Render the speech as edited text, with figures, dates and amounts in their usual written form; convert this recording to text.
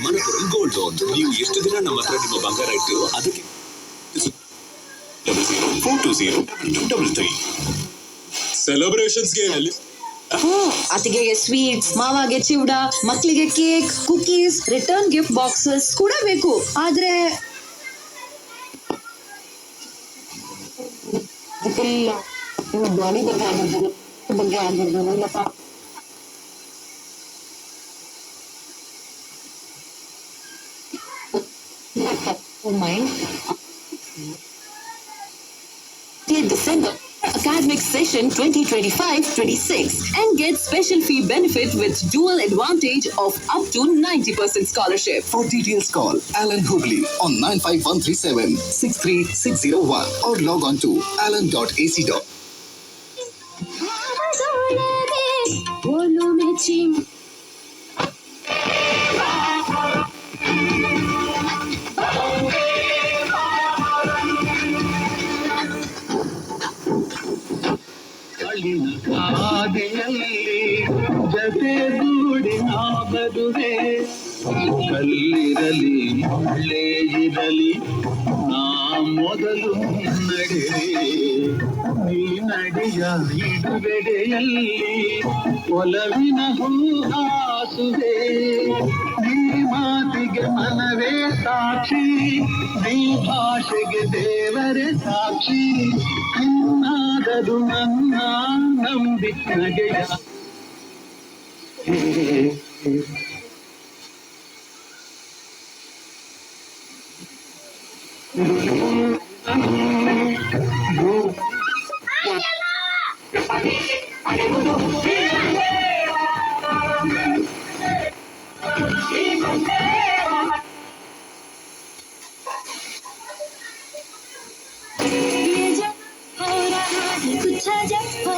Manappuram gold loan. ನೀವು ಎಷ್ಟು ದಿನ ನಮ್ಮ ಹತ್ರ ನಿಮ್ಮ ಬಂಗಾರ ಇಟ್ಟಿರೋ ಅದಕ್ಕೆ 00420233 ಸೆಲೆಬ್ರೇಷನ್ಸ್ಗೆ ಅತಿಗೆಗೆ ಸ್ವೀಟ್ಸ್, ಮಾವಾಗೆ ಚಿವಡ, ಮಕ್ಕಳಿಗೆ cake, cookies, return gift boxes ಕೂಡ ಬೇಕು. ಆದ್ರೆ December academic session 2025-26 and get special fee benefit with dual advantage of up to 90% scholarship. For details call Alan Hoogley on 95137 63601 or log on to alan.ac. ಹಾದಿಯಲ್ಲಿ ಜತೆಗೂಡಿನ ಬದುವೆ ಕಲ್ಲಿರಲಿ ಮುಳ್ಳೇ ಇರಲಿ ನಾ ಮೊದಲು ನಡೆವೆ ನೀ ನಡೆಯ ಇಡುವೆಡೆಯಲ್ಲಿ ಒಲವಿನ ಹೂಹಾಸುವೆ ನೀ ಮಾತಿಗೆ ಮನವೇ ಸಾಕ್ಷಿ ನೀ ಭಾಷೆಗೆ ದೇವರೇ ಸಾಕ್ಷಿ ಇನ್ನಾದರೂ ನನ್ನ ನಂಬಿ ನಗೆಯ कुछ जब हो